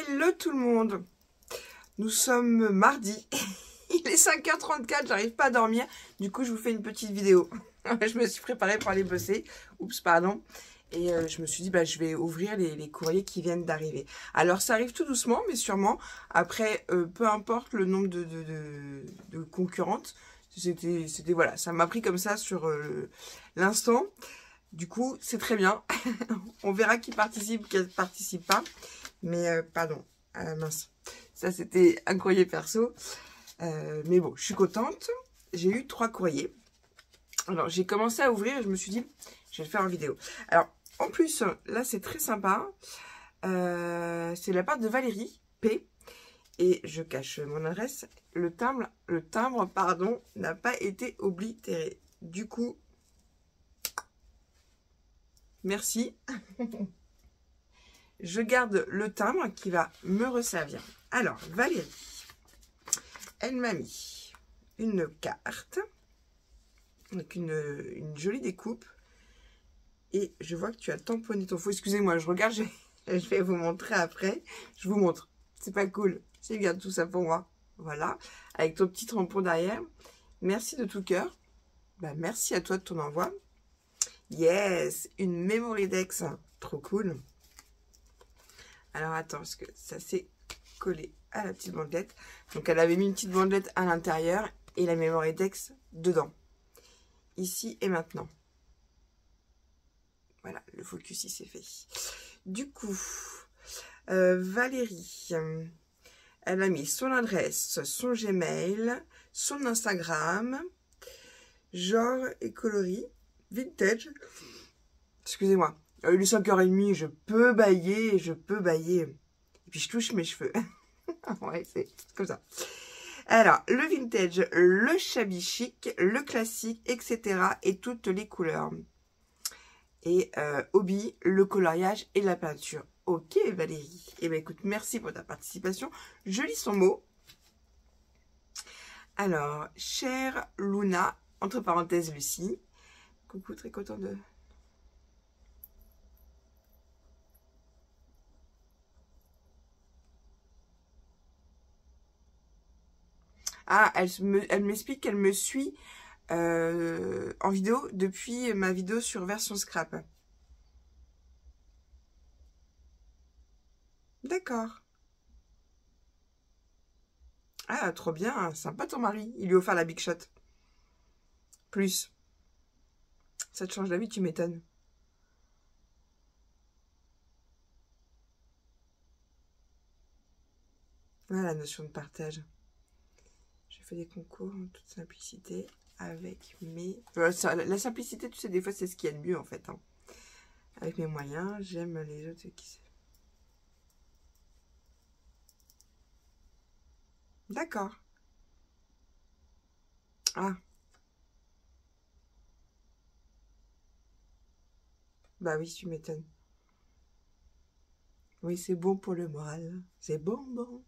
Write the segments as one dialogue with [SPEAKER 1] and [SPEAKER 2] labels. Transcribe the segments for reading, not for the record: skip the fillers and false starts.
[SPEAKER 1] Hello tout le monde. Nous sommes mardi. Il est 5h34, j'arrive pas à dormir. Du coup, je vous fais une petite vidéo. Je me suis préparée pour aller bosser. Oups, pardon. Et je me suis dit, je vais ouvrir les courriers qui viennent d'arriver. Alors, ça arrive tout doucement, mais sûrement. Après, peu importe le nombre de concurrentes. C'était voilà, ça m'a pris comme ça sur l'instant. Du coup, c'est très bien. On verra qui participe, qui ne participe pas. Mais, pardon, mince. Ça, c'était un courrier perso. Mais bon, je suis contente. J'ai eu 3 courriers. Alors, j'ai commencé à ouvrir et je me suis dit, je vais le faire en vidéo. Alors, en plus, là, c'est très sympa. C'est de la part de Valérie P. Et je cache mon adresse. Le timbre, pardon, n'a pas été oblitéré. Du coup, merci. Je garde le timbre qui va me resservir. Alors, Valérie, elle m'a mis une carte avec une jolie découpe. Et je vois que tu as tamponné ton faux. Excusez-moi, je regarde, je vais vous montrer après. Je vous montre. C'est pas cool. C'est bien tout ça pour moi. Voilà. Avec ton petit tampon derrière. Merci de tout cœur. Merci à toi de ton envoi. Yes, une memory dex. Trop cool. Alors, attends, parce que ça s'est collé à la petite bandelette. Donc, elle avait mis une petite bandelette à l'intérieur et la memory dex dedans. Ici et maintenant. Voilà, le focus, il s'est fait. Du coup, Valérie, elle a mis son adresse, son Gmail, son Instagram, genre et coloris, vintage. Excusez-moi. Il est 5h30, je peux bailler. Et puis je touche mes cheveux. Ouais, c'est comme ça. Alors, le vintage, le shabby chic, le classique, etc. Et toutes les couleurs. Et hobby, le coloriage et la peinture. Ok, Valérie. Eh bien, écoute, merci pour ta participation. Je lis son mot. Alors, chère Luna, entre parenthèses Lucie. Coucou, très content de... Ah, elle m'explique qu'elle me suit en vidéo depuis ma vidéo sur version scrap. D'accord. Ah, trop bien. Sympa ton mari. Il lui a offert la Big Shot. Plus. Ça te change la vie, tu m'étonnes. Voilà la notion de partage. Je fais des concours en toute simplicité avec mes... La simplicité, tu sais, des fois, c'est ce qu'il y a de mieux, en fait. Hein. Avec mes moyens, j'aime les autres qui... D'accord. Ah. Bah oui, tu m'étonnes. Oui, c'est bon pour le moral. C'est bon.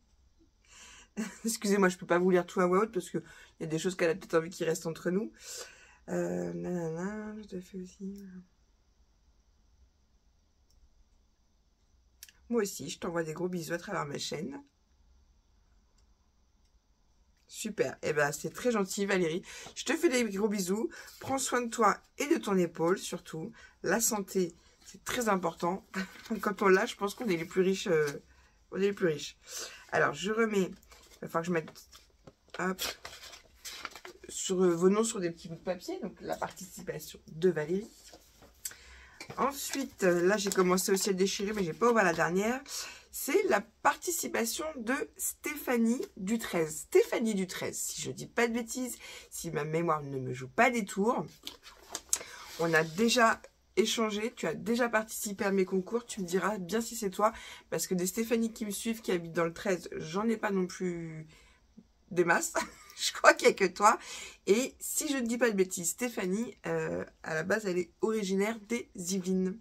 [SPEAKER 1] Excusez-moi, je peux pas vous lire tout à voix haute parce qu'il y a des choses qu'elle a peut-être envie qui restent entre nous. Nanana, je te fais aussi... Moi aussi, je t'envoie des gros bisous à travers ma chaîne. Super, et c'est très gentil Valérie. Je te fais des gros bisous. Prends soin de toi et de ton épaule surtout. La santé, c'est très important. Quand on l'a, je pense qu'on est les plus riches. On est les plus riches. Alors, je remets... Il va falloir que je mette... Hop. Sur vos noms sur des petits bouts de papier. Donc, la participation de Valérie. Ensuite, là, j'ai commencé aussi à le déchirer, mais j'ai pas ouvert la dernière. C'est la participation de Stéphanie du 13. Stéphanie du 13, si je dis pas de bêtises, si ma mémoire ne me joue pas des tours. On a déjà échangé, tu as déjà participé à mes concours, tu me diras bien si c'est toi. Parce que des Stéphanie qui me suivent, qui habitent dans le 13, j'en ai pas non plus des masses. Je crois qu'il n'y a que toi. Et si je ne dis pas de bêtises, Stéphanie, à la base, elle est originaire des Yvelines.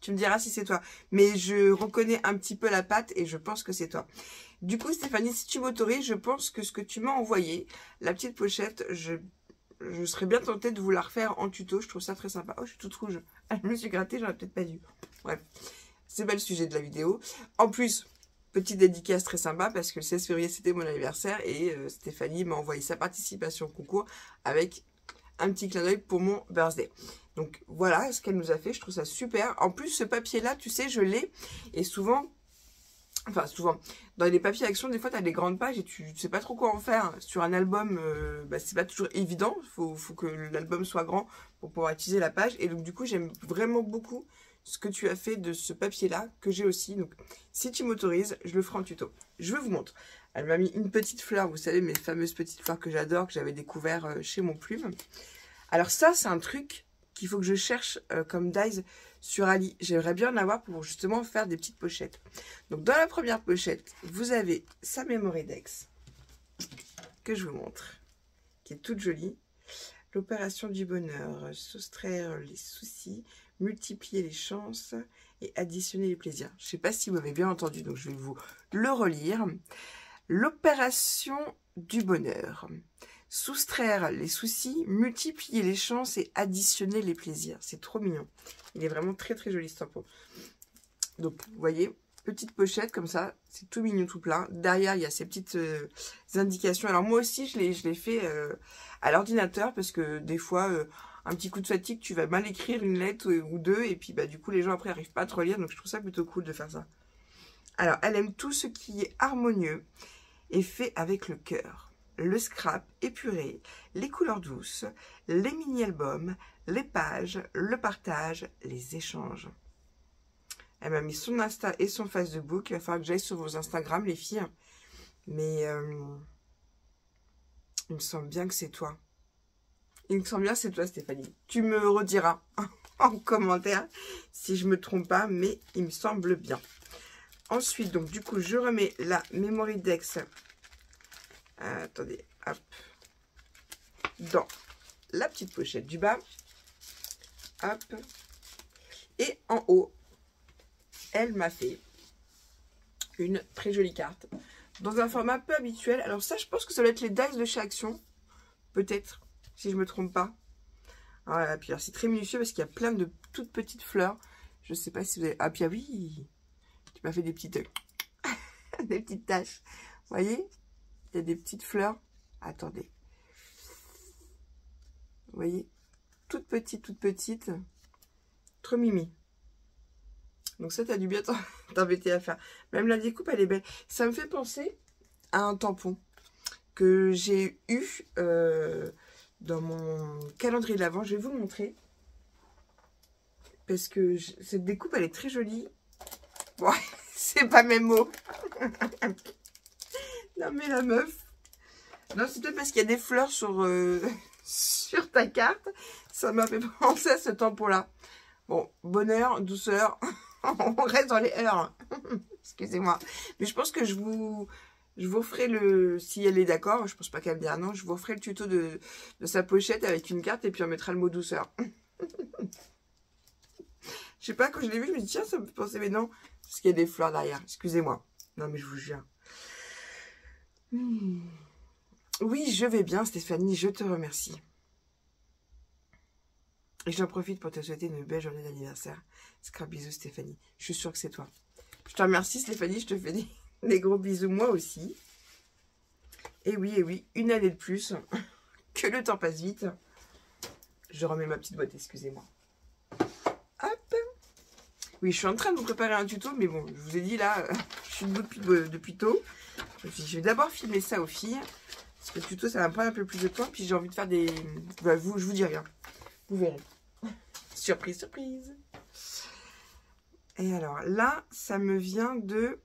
[SPEAKER 1] Tu me diras si c'est toi. Mais je reconnais un petit peu la patte et je pense que c'est toi. Du coup, Stéphanie, si tu m'autorises, je pense que ce que tu m'as envoyé, la petite pochette, je serais bien tentée de vous la refaire en tuto. Je trouve ça très sympa. Oh, je suis toute rouge. Je me suis grattée, j'aurais peut-être pas dû. Bref, c'est pas le sujet de la vidéo. En plus... petite dédicace très sympa parce que le 16 février, c'était mon anniversaire et Stéphanie m'a envoyé sa participation au concours avec un petit clin d'œil pour mon birthday. Donc voilà ce qu'elle nous a fait, je trouve ça super. En plus, ce papier-là, tu sais, je l'ai et souvent, dans les papiers action, des fois, tu as des grandes pages et tu sais pas trop quoi en faire. Sur un album, c'est pas toujours évident. Faut que l'album soit grand pour pouvoir utiliser la page. Et donc, du coup, j'aime vraiment beaucoup ce que tu as fait de ce papier-là, que j'ai aussi. Donc, si tu m'autorises, je le ferai en tuto. Je vous montre. Elle m'a mis une petite fleur, vous savez, mes fameuses petites fleurs que j'adore, que j'avais découvert chez Mon Plume. Alors ça, c'est un truc qu'il faut que je cherche comme dies sur Ali. J'aimerais bien en avoir pour justement faire des petites pochettes. Donc dans la première pochette, vous avez sa Memory Dex que je vous montre, qui est toute jolie. L'opération du bonheur, soustraire les soucis, multiplier les chances et additionner les plaisirs. Je ne sais pas si vous m'avez bien entendu, donc je vais vous le relire. L'opération du bonheur. Soustraire les soucis, multiplier les chances et additionner les plaisirs. C'est trop mignon. Il est vraiment très très joli ce tampon. Donc vous voyez, petite pochette comme ça, c'est tout mignon, tout plein. Derrière, il y a ces petites indications. Alors moi aussi, je l'ai fait à l'ordinateur parce que des fois, un petit coup de fatigue, tu vas mal écrire une lettre ou deux et puis du coup, les gens après n'arrivent pas à te relire. Donc je trouve ça plutôt cool de faire ça. Alors, elle aime tout ce qui est harmonieux et fait avec le cœur. Le scrap épuré, les couleurs douces, les mini-albums, les pages, le partage, les échanges. Elle m'a mis son Insta et son Facebook. Il va falloir que j'aille sur vos Instagram, les filles. Mais il me semble bien que c'est toi. Il me semble bien que c'est toi, Stéphanie. Tu me rediras en commentaire si je me trompe pas, mais il me semble bien. Ensuite, donc du coup, je remets la Memory Dex. Attendez, hop. Dans la petite pochette du bas. Hop. Et en haut, elle m'a fait une très jolie carte. Dans un format peu habituel. Alors ça, je pense que ça doit être les dies de chez Action. Peut-être, si je me trompe pas. Voilà, puis c'est très minutieux parce qu'il y a plein de toutes petites fleurs. Je sais pas si vous avez... Ah, puis oui, tu m'as fait des petites... des petites taches. Vous voyez? Il y a des petites fleurs. Attendez. Vous voyez? Toutes petites. Trop mimi. Donc ça, t'as dû bien t'embêter à faire. Même la découpe, elle est belle. Ça me fait penser à un tampon que j'ai eu dans mon calendrier de l'Avent. Je vais vous montrer. Parce que cette découpe, elle est très jolie. Bon, c'est pas mes mots. Non mais la meuf. Non, c'est peut-être parce qu'il y a des fleurs sur, sur ta carte. Ça m'a fait penser à ce tampon-là. Bon, bonheur, douceur. On reste dans les heures. Excusez-moi. Mais je pense que je vous ferai le... Si elle est d'accord, je pense pas qu'elle me dira non. Je vous ferai le tuto de sa pochette avec une carte et puis on mettra le mot douceur. Je sais pas, quand je l'ai vu, je me dis tiens, ça me fait penser, mais non. Parce qu'il y a des fleurs derrière. Excusez-moi. Non, mais je vous jure. Oui, je vais bien, Stéphanie. Je te remercie. Et j'en profite pour te souhaiter une belle journée d'anniversaire. Scrap bisous, Stéphanie. Je suis sûre que c'est toi. Je te remercie, Stéphanie. Je te fais des gros bisous, moi aussi. Et oui, une année de plus. Que le temps passe vite. Je remets ma petite boîte, excusez-moi. Hop. Oui, je suis en train de vous préparer un tuto, mais bon, je vous ai dit là, je suis debout depuis tôt. Je vais d'abord filmer ça aux filles. Parce que le tuto, ça va me prendre un peu plus de temps. Puis j'ai envie de faire des... je vous dis rien. Vous verrez. Surprise, surprise. Et alors là, ça me vient de...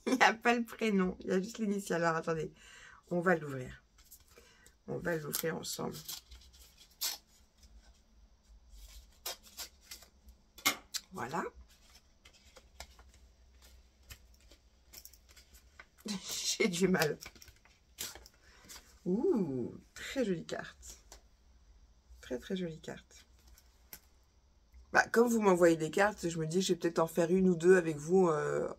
[SPEAKER 1] Il n'y a pas le prénom. Il y a juste l'initiale. Alors attendez. On va l'ouvrir. On va l'ouvrir ensemble. Voilà. J'ai du mal. Ouh, très jolie carte. Très jolie carte. Comme vous m'envoyez des cartes, je me dis je vais peut-être en faire une ou deux avec vous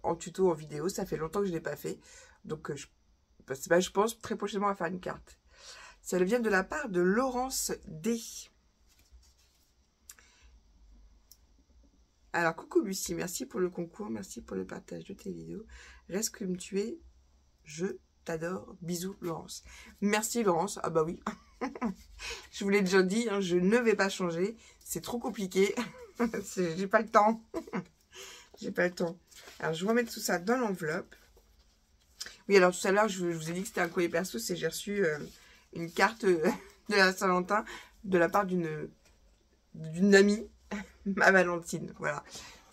[SPEAKER 1] en tuto, en vidéo. Ça fait longtemps que je ne l'ai pas fait. Donc je pense très prochainement à faire une carte. Ça vient de la part de Laurence D. Alors, coucou Lucie, merci pour le concours, merci pour le partage de tes vidéos. Reste comme tu es, je t'adore. Bisous Laurence. Merci Laurence, ah bah oui. Je vous l'ai déjà dit, hein, je ne vais pas changer, c'est trop compliqué. J'ai pas le temps. J'ai pas le temps. Alors, je vais remettre tout ça dans l'enveloppe. Oui, alors tout à l'heure, je vous ai dit que c'était un courrier perso, c'est j'ai reçu une carte de la Saint-Valentin de la part d'une amie, ma Valentine. Voilà.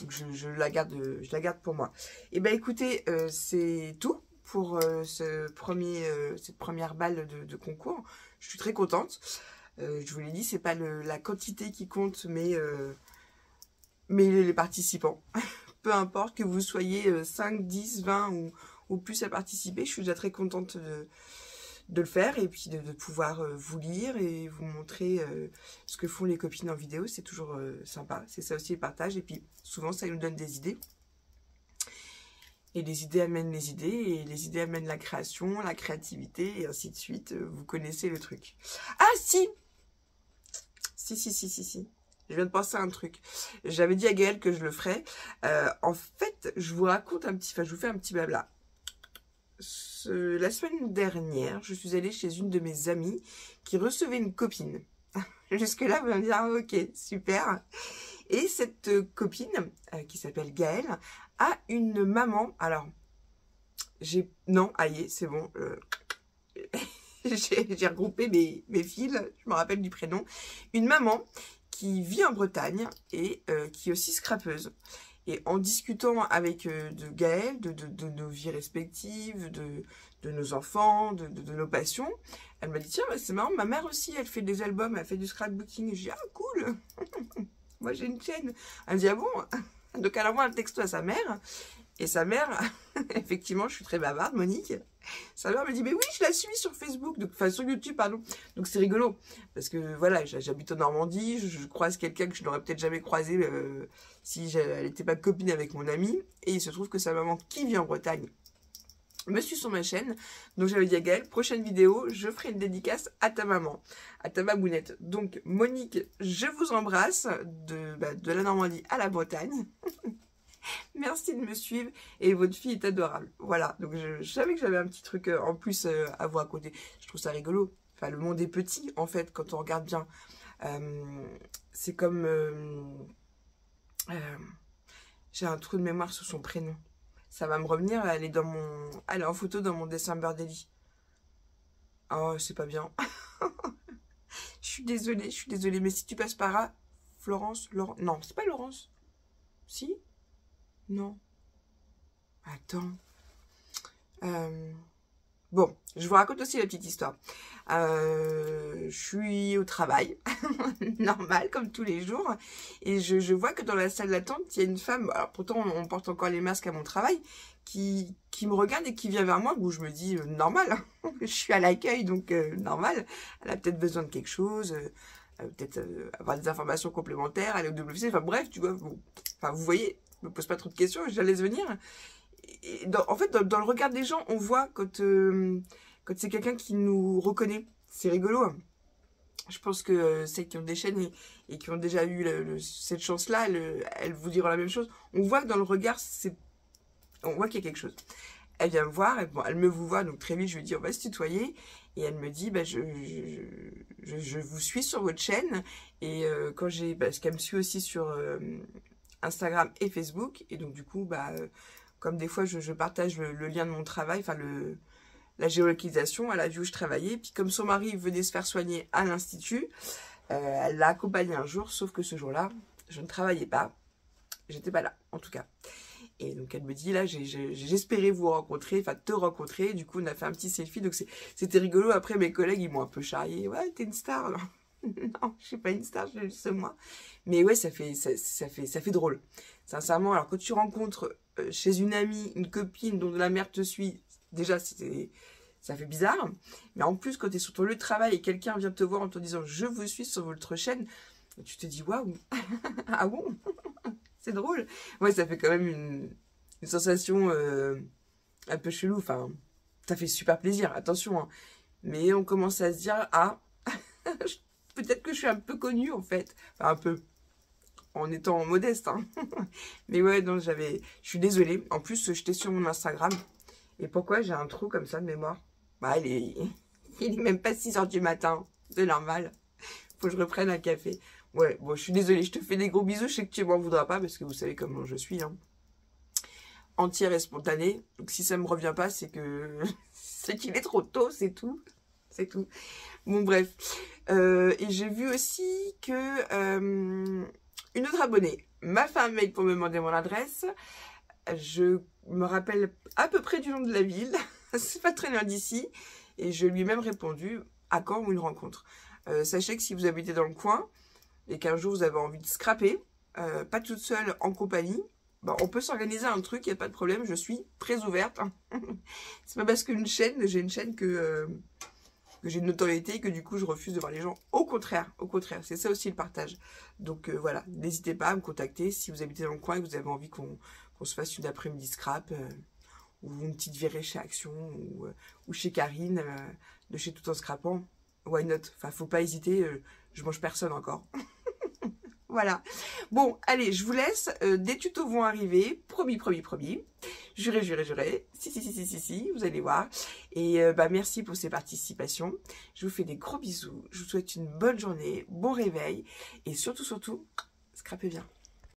[SPEAKER 1] Donc je la garde pour moi. Et ben écoutez, c'est tout pour cette première balle de concours. Je suis très contente. Je vous l'ai dit, c'est pas la quantité qui compte, mais les participants. Peu importe que vous soyez 5, 10, 20 ou plus à participer, je suis déjà très contente de le faire et puis de pouvoir vous lire et vous montrer ce que font les copines en vidéo. C'est toujours sympa, c'est ça aussi le partage. Et puis souvent ça nous donne des idées. Et les idées amènent les idées, et les idées amènent la création, la créativité, et ainsi de suite. Vous connaissez le truc. Ah si. Je viens de penser à un truc. J'avais dit à Gaëlle que je le ferais. En fait, je vous raconte je vous fais un petit blabla. La semaine dernière, je suis allée chez une de mes amies qui recevait une copine. Jusque-là, vous allez me dire, ah, ok, super. Et cette copine, qui s'appelle Gaëlle, a une maman. Alors, non, aïe, c'est bon. J'ai regroupé mes fils, je me rappelle du prénom. Une maman qui vit en Bretagne et qui est aussi scrapeuse. Et en discutant avec de Gaëlle, de nos vies respectives, de nos enfants, de nos passions, elle m'a dit, tiens, bah, c'est marrant, ma mère aussi, elle fait des albums, elle fait du scrapbooking. Et je dis, ah, cool. Moi, j'ai une chaîne. Elle me dit, ah bon? Donc, elle envoie un texto à sa mère. Et sa mère, effectivement, je suis très bavarde, Monique. Sa mère me dit, mais oui, je la suis sur Facebook, enfin sur YouTube, pardon. Donc c'est rigolo, parce que voilà, j'habite en Normandie, je croise quelqu'un que je n'aurais peut-être jamais croisé si elle n'était pas copine avec mon amie. Et il se trouve que sa maman, qui vit en Bretagne, me suit sur ma chaîne. Donc j'avais dit à Gaëlle, prochaine vidéo, je ferai une dédicace à ta maman, à ta babounette. Donc Monique, je vous embrasse de la Normandie à la Bretagne. Merci de me suivre et votre fille est adorable. Voilà, donc je savais que j'avais un petit truc en plus à vous raconter. Je trouve ça rigolo. Enfin, le monde est petit en fait quand on regarde bien. C'est comme... j'ai un trou de mémoire sur son prénom. Ça va me revenir, elle est en photo dans mon dessin Birdelli. Oh, c'est pas bien. Je suis désolée, mais si tu passes par là, Florence, Laurence... Non, c'est pas Laurence. Si? Non. Attends. Bon, je vous raconte aussi la petite histoire. Je suis au travail, normal, comme tous les jours. Et je vois que dans la salle d'attente, il y a une femme, alors pourtant on porte encore les masques à mon travail, qui me regarde et qui vient vers moi, où je me dis, normal, je suis à l'accueil, donc normal. Elle a peut-être besoin de quelque chose, peut-être avoir des informations complémentaires, aller au WC, enfin bref, tu vois, bon, enfin vous voyez, je me pose pas trop de questions, je la laisse venir. Et en fait, dans le regard des gens, on voit quand c'est quelqu'un qui nous reconnaît. C'est rigolo. Hein. Je pense que celles qui ont des chaînes et qui ont déjà eu cette chance-là, elles vous diront la même chose. On voit que dans le regard, on voit qu'il y a quelque chose. Elle vient me voir, elle me vous voit, donc très vite, je lui dis, on va se tutoyer. Et elle me dit, bah, je vous suis sur votre chaîne. Et parce qu'elle me suit aussi sur Instagram et Facebook. Et donc, du coup, comme des fois, je partage le lien de mon travail, enfin, la géolocalisation, elle a vu où je travaillais. Puis comme son mari venait se faire soigner à l'Institut, elle l'a accompagné un jour, sauf que ce jour-là, je ne travaillais pas. J'étais pas là, en tout cas. Et donc elle me dit, là, j'espérais vous rencontrer, enfin te rencontrer. Du coup, on a fait un petit selfie, donc c'était rigolo. Après, mes collègues, ils m'ont un peu charrié. Ouais, t'es une star, non? Non, je suis pas une star, je suis juste moi. Mais ouais, ça fait drôle. Sincèrement, alors quand tu rencontres chez une amie, une copine dont la mère te suit, déjà, ça fait bizarre. Mais en plus, quand tu es sur ton lieu de travail et quelqu'un vient te voir en te disant « Je vous suis sur votre chaîne », tu te dis « Waouh, ah bon ?» C'est drôle. Ouais, ça fait quand même une sensation un peu chelou. Enfin, ça fait super plaisir, attention. Hein. Mais on commence à se dire « Ah, peut-être que je suis un peu connue en fait. » Enfin, un peu. en étant modeste. Hein. Mais ouais, donc je suis désolée. En plus, j'étais sur mon Instagram. Et pourquoi j'ai un trou comme ça de mémoire? Bah, il est même pas 6 h du matin. C'est normal. Faut que je reprenne un café. Ouais, bon, je suis désolée. Je te fais des gros bisous. Je sais que tu m'en voudras pas parce que vous savez comment je suis. Hein. Entière et spontanée. Donc, si ça me revient pas, c'est que c'est qu'il est trop tôt, c'est tout. C'est tout. Bon, bref. Et j'ai vu aussi que une autre abonnée m'a fait un mail pour me demander mon adresse. Je me rappelle à peu près du nom de la ville. C'est pas très loin d'ici. Et je lui ai même répondu à quand une rencontre. Sachez que si vous habitez dans le coin et qu'un jour vous avez envie de scraper, pas toute seule, en compagnie, bah, on peut s'organiser un truc, il n'y a pas de problème. Je suis très ouverte. C'est pas parce qu'une chaîne, j'ai une chaîne que j'ai une notoriété et que du coup je refuse de voir les gens. Au contraire, c'est ça aussi le partage. Donc voilà, n'hésitez pas à me contacter si vous habitez dans le coin et que vous avez envie qu'on se fasse une après-midi scrap ou une petite virée chez Action ou chez Karine de chez Tout en Scrapant. Why not? Enfin, faut pas hésiter, je mange personne encore. Voilà. Bon, allez, je vous laisse. Des tutos vont arriver. Promis, promis, promis. Juré, juré, juré. Si, vous allez voir. Et bah, merci pour ces participations. Je vous fais des gros bisous. Je vous souhaite une bonne journée, bon réveil. Et surtout, scrapez bien.